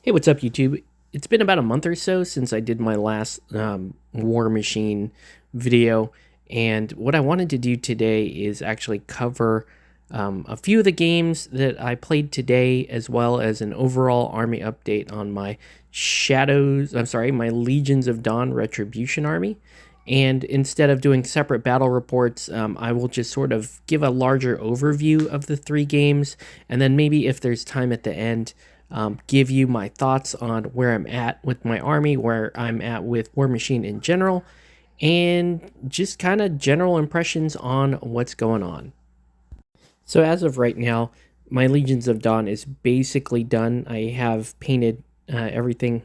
Hey, what's up, YouTube? It's been about a month or so since I did my last War Machine video, and what I wanted to do today is actually cover a few of the games that I played today, as well as an overall army update on my my Legions of Dawn Retribution army. And instead of doing separate battle reports, I will just sort of give a larger overview of the three games, and then maybe if there's time at the end, give you my thoughts on where I'm at with my army, where I'm at with War Machine in general, and just kind of general impressions on what's going on. So as of right now, my Legions of Dawn is basically done. I have painted everything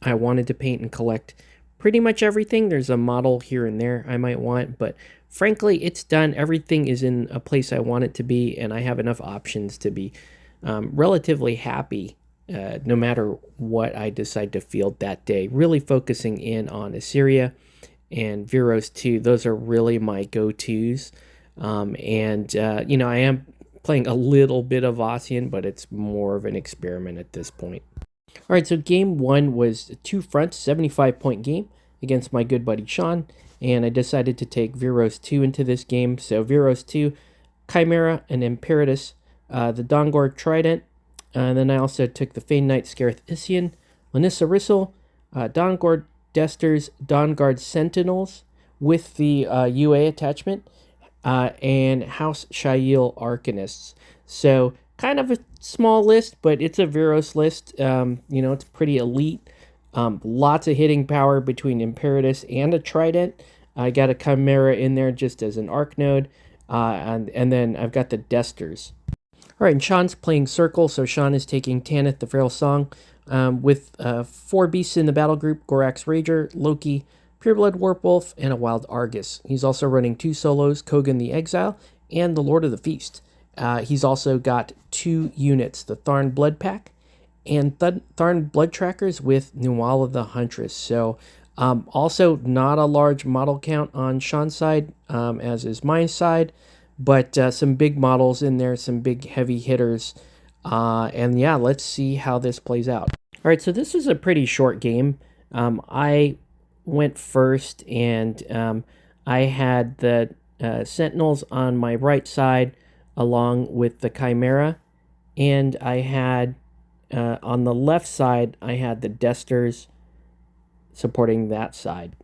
I wanted to paint and collect pretty much everything. There's a model here and there I might want, but frankly, it's done. Everything is in a place I want it to be, and I have enough options to be relatively happy no matter what I decide to field that day. Really focusing in on Assyria and Veros 2. Those are really my go-tos. I am playing a little bit of Ossian, but it's more of an experiment at this point. All right, so game one was a two-front 75-point game against my good buddy Sean, and I decided to take Veros 2 into this game. So Veros 2, Chimera and Imperatus, the Dongor Trident, and then I also took the Fane Knight Scarith Isian, Lanissa Rissel, Dongor Desters, Dawnguard Sentinels with the UA attachment, and House Shail Arcanists. So kind of a small list, but it's a Veros list. It's pretty elite. Lots of hitting power between Imperatus and a Trident. I got a Chimera in there just as an arc node, and then I've got the Desters. All right, and Sean's playing Circle, so Sean is taking Tanith the Feral Song with 4 beasts in the battle group: Gorax Rager, Loki, Pureblood Warpwolf, and a Wild Argus. He's also running 2 solos, Kogan the Exile and the Lord of the Feast. He's also got 2 units, the Tharn Blood Pack and Tharn Blood Trackers with Nuala the Huntress. So also not a large model count on Sean's side, as is my side, but some big models in there, some big heavy hitters. And yeah, let's see how this plays out. All right, so this is a pretty short game. I went first, and I had the Sentinels on my right side along with the Chimera, and I had on the left side I had the Desters supporting that side.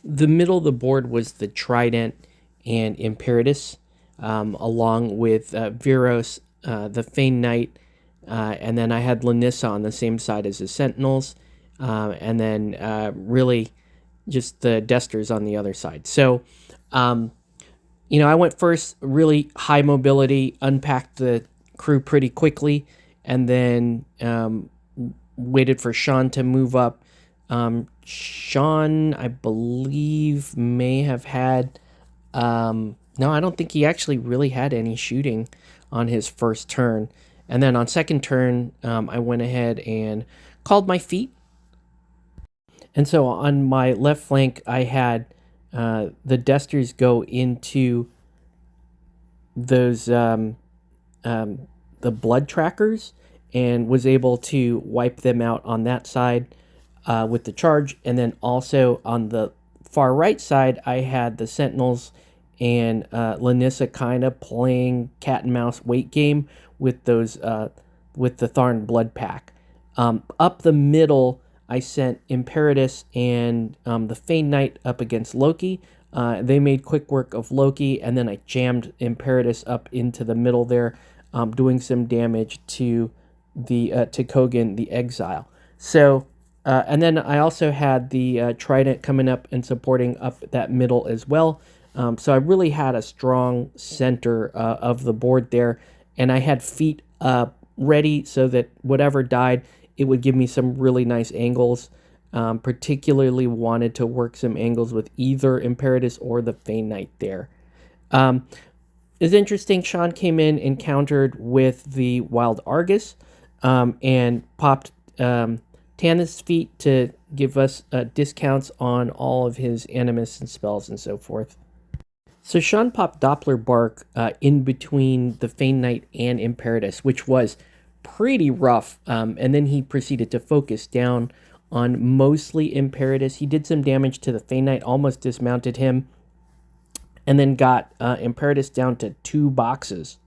The middle of the board was the Trident and Imperatus, along with Veros, the Fane Knight, and then I had Lanissa on the same side as the Sentinels, and then really just the Desters on the other side. So, I went first, really high mobility, unpacked the crew pretty quickly, and then waited for Sean to move up. Sean, I believe, may have had... no, I don't think he actually really had any shooting on his first turn. And then on second turn, I went ahead and called my feet. And so on my left flank, I had the Desters go into those the blood trackers, and was able to wipe them out on that side with the charge. And then also on the far right side, I had the Sentinels and Lanissa kind of playing cat and mouse weight game with those with the Tharn Blood Pack. Up the middle, I sent Imperatus and the Fane Knight up against Loki. They made quick work of Loki, and then I jammed Imperatus up into the middle there, doing some damage to the to Kogan the Exile. So, and then I also had the Trident coming up and supporting up that middle as well. So I really had a strong center of the board there, and I had feet ready so that whatever died, it would give me some really nice angles. Particularly wanted to work some angles with either Imperatus or the Fane Knight there. It's interesting, Sean came in and countered with the Wild Argus, and popped Tanith's feet to give us discounts on all of his animus and spells and so forth. So Sean popped Doppler Bark in between the Fane Knight and Imperatus, which was pretty rough. And then he proceeded to focus down on mostly Imperatus. He did some damage to the Fey Knight, almost dismounted him, and then got Imperatus down to 2 boxes.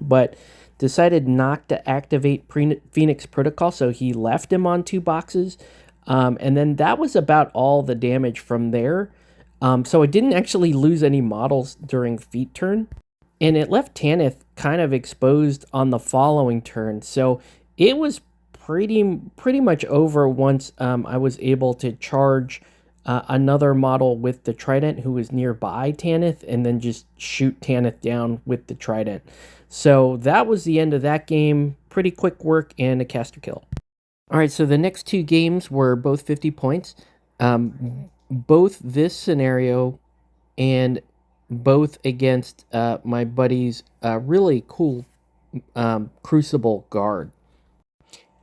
But decided not to activate Phoenix Protocol, so he left him on 2 boxes. And then that was about all the damage from there. So I didn't actually lose any models during feat turn. And it left Tanith kind of exposed on the following turn. So it was pretty much over once I was able to charge another model with the Trident who was nearby Tanith, and then just shoot Tanith down with the Trident. So that was the end of that game. Pretty quick work and a caster kill. All right, so the next 2 games were both 50 points. Both this scenario and both against my buddy's really cool Crucible guard.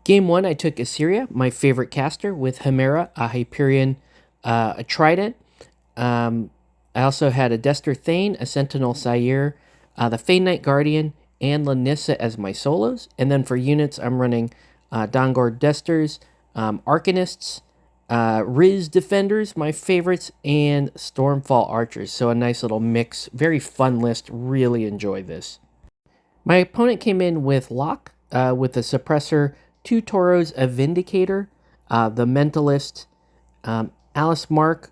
Game 1, I took Assyria, my favorite caster, with Hemera, a Hyperion, a Trident. I also had a Dester Thane, a Sentinel Sire, the Fey Knight Guardian, and Lanissa as my solos. And then for units, I'm running Dongor Desters, Arcanists, Riz Defenders, my favorites, and Stormfall Archers. So a nice little mix. Very fun list. Really enjoy this. My opponent came in with Locke, with a Suppressor, 2 Tauros, a Vindicator, the Mentalist, Alice Mark,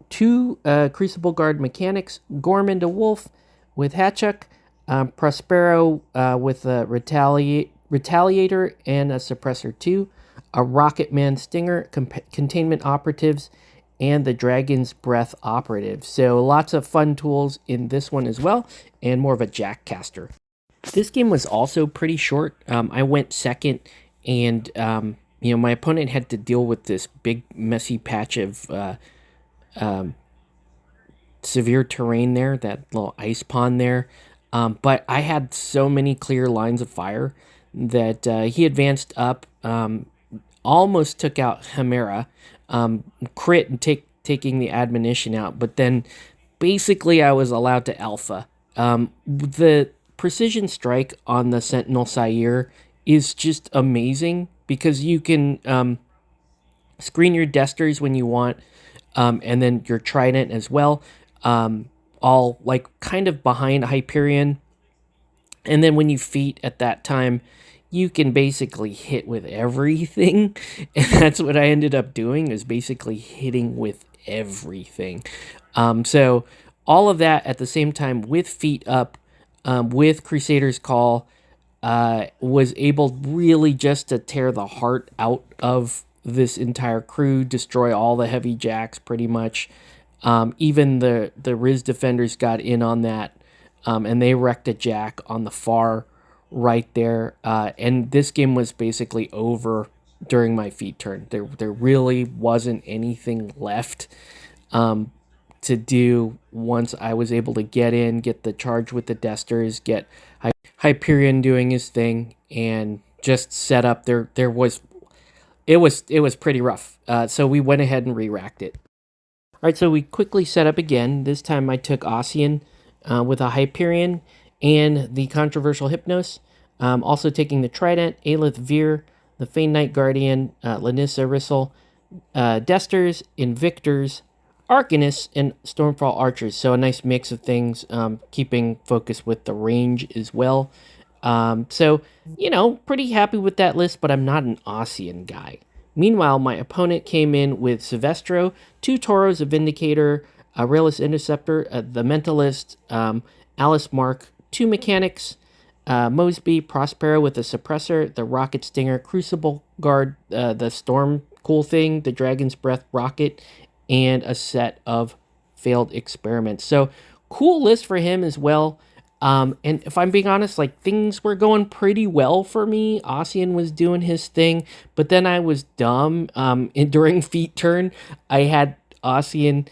2 Crucible Guard Mechanics, Gormand a Wolf with Hatchuk, Prospero with a Retaliator and a Suppressor 2, a Rocket Man Stinger, Containment Operatives, and the Dragon's Breath Operative. So lots of fun tools in this one as well, and more of a Jack caster. This game was also pretty short. I went second, and my opponent had to deal with this big messy patch of severe terrain there, that little ice pond there. But I had so many clear lines of fire that he advanced up, almost took out Hemera, crit and taking the admonition out, but then basically I was allowed to alpha. The precision strike on the Sentinel Sire is just amazing because you can screen your Desters when you want, and then your Trident as well, all like kind of behind Hyperion. And then when you feat at that time, you can basically hit with everything. And that's what I ended up doing, is basically hitting with everything. So all of that at the same time with feet up, with Crusader's Call, was able really just to tear the heart out of this entire crew, destroy all the heavy jacks pretty much. Even the Riz Defenders got in on that, and they wrecked a jack on the far right there. And this game was basically over during my feat turn. There really wasn't anything left to do once I was able to get in, get the charge with the Desters, get Hyperion doing his thing, and just set up. It was pretty rough. So we went ahead and re-racked it. All right, so we quickly set up again. This time I took Ossian with a Hyperion and the controversial Hypnos. Also taking the Trident, Aelith Veer, the Fey Knight Guardian, Lanissa Rissel, Desters, Invictors, Arcanists, and Stormfall Archers. So a nice mix of things, keeping focus with the range as well. So, pretty happy with that list, but I'm not an Ossian guy. Meanwhile, my opponent came in with Silvestro, 2 Tauros, a Vindicator, a Rayless Interceptor, the Mentalist, Alice Mark, 2 Mechanics, Mosby, Prospero with a Suppressor, the Rocket Stinger, Crucible Guard, the Storm Cool Thing, the Dragon's Breath Rocket, and a set of Failed Experiments. So, cool list for him as well. And if I'm being honest, things were going pretty well for me. Ossian was doing his thing, but then I was dumb. During feat turn, I had Ossian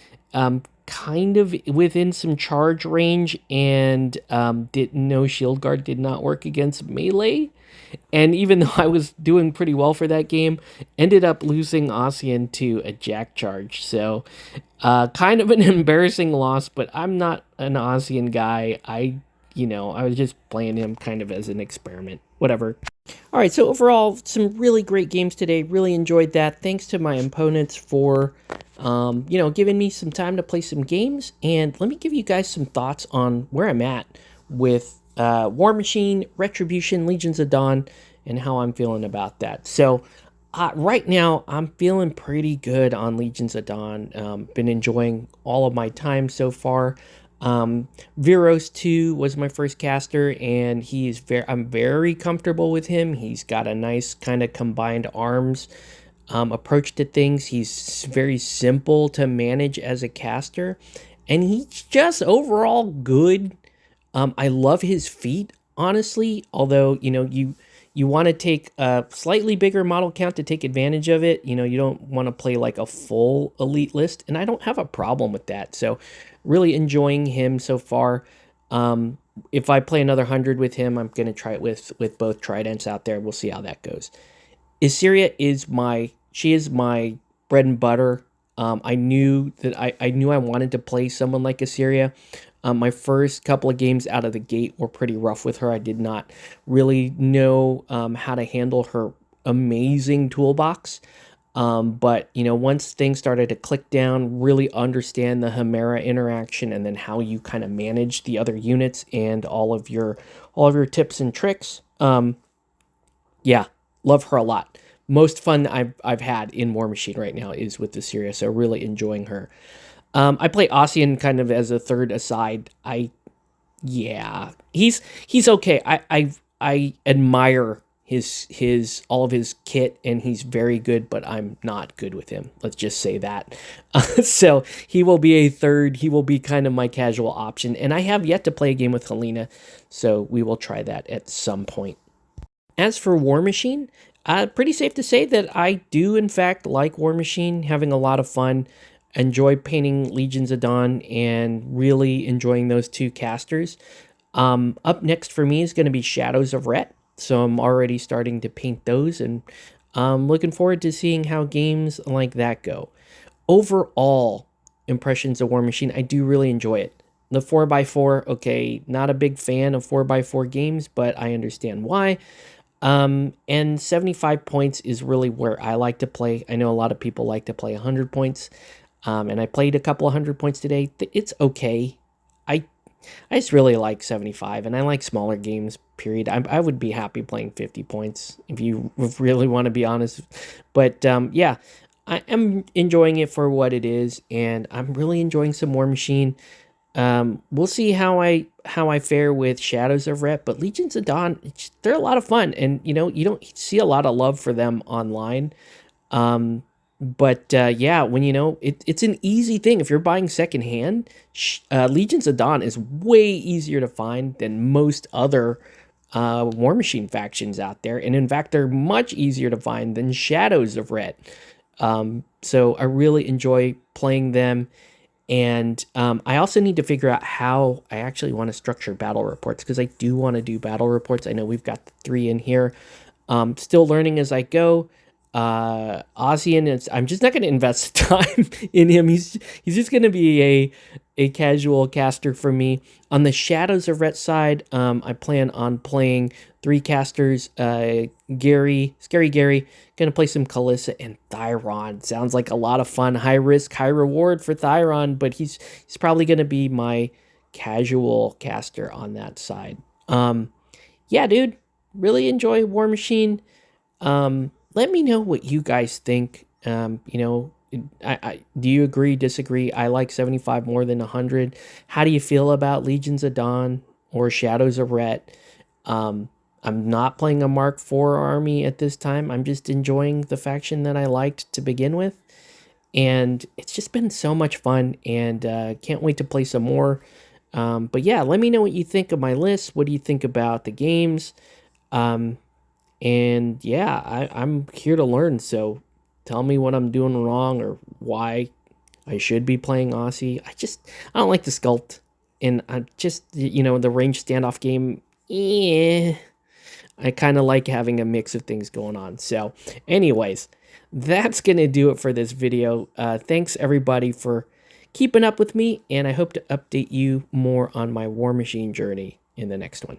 kind of within some charge range, and no shield guard did not work against melee. And even though I was doing pretty well for that game, ended up losing Ossian to a jack charge. So kind of an embarrassing loss, but I'm not an Ossian guy. I was just playing him kind of as an experiment. Whatever. All right, so overall, some really great games today. Really enjoyed that. Thanks to my opponents for, giving me some time to play some games. And let me give you guys some thoughts on where I'm at with Warmachine, Retribution, Legions of Dawn, and how I'm feeling about that. So right now, I'm feeling pretty good on Legions of Dawn. Been enjoying all of my time so far. Viros 2 was my first caster, and I'm very comfortable with him. He's got a nice kind of combined arms approach to things. He's very simple to manage as a caster, and he's just overall good. I love his feat, honestly, although, you want to take a slightly bigger model count to take advantage of it. You don't want to play like a full elite list, and I don't have a problem with that. So really enjoying him so far. If I play another 100 with him, I'm going to try it with both tridents out there. We'll see how that goes. Issyria is my bread and butter. I knew I wanted to play someone like Issyria. My first couple of games out of the gate were pretty rough with her. I did not really know how to handle her amazing toolbox. But, once things started to click down, really understand the Chimera interaction and then how you kind of manage the other units and all of your tips and tricks. Yeah, love her a lot. Most fun I've had in Warmachine right now is with the Syria, so really enjoying her. I play Ossian kind of as a third aside. He's okay. I admire his all of his kit, and he's very good, but I'm not good with him. Let's just say that. So he will be a third. He will be kind of my casual option, and I have yet to play a game with Helena, so we will try that at some point. As for Warmachine, pretty safe to say that I do in fact like Warmachine, having a lot of fun. Enjoy painting Legions of Dawn and really enjoying those two casters. Up next for me is going to be Shadows of Ret. So I'm already starting to paint those, and looking forward to seeing how games like that go. Overall impressions of Warmachine, I do really enjoy it. The 4x4, okay, not a big fan of 4x4 games, but I understand why. And 75 points is really where I like to play. I know a lot of people like to play 100 points. And I played a couple of 100 points today. It's okay. I just really like 75, and I like smaller games, period. I would be happy playing 50 points if you really want to be honest. But yeah, I am enjoying it for what it is, and I'm really enjoying some Warmachine. We'll see how I fare with Shadows of Ret, but Legions of Dawn, they're a lot of fun, and you don't see a lot of love for them online. But yeah, when it's an easy thing. If you're buying secondhand, Legions of Dawn is way easier to find than most other Warmachine factions out there, and in fact, they're much easier to find than Shadows of Ret. So I really enjoy playing them, and I also need to figure out how I actually want to structure battle reports, because I do want to do battle reports. I know we've got 3 in here. Still learning as I go. Ossian, I'm just not going to invest time in him. He's just going to be a casual caster for me. On the Shadows of Ret side, I plan on playing 3 casters. Scary Gary, going to play some Kalissa and Thyron. Sounds like a lot of fun. High risk, high reward for Thyron, but he's probably going to be my casual caster on that side. Yeah, dude, really enjoy Warmachine. Let me know what you guys think. Do you agree, disagree? I like 75 more than 100. How do you feel about Legions of Dawn or Shadows of Ret? I'm not playing a Mark IV army at this time. I'm just enjoying the faction that I liked to begin with. And it's just been so much fun, and can't wait to play some more. But yeah, let me know what you think of my list. What do you think about the games? And yeah, I'm here to learn, so tell me what I'm doing wrong or why I should be playing Aussie. I don't like the sculpt, and I just, the range standoff game, I kind of like having a mix of things going on. So anyways, that's going to do it for this video. Thanks everybody for keeping up with me, and I hope to update you more on my Warmachine journey. in the next one.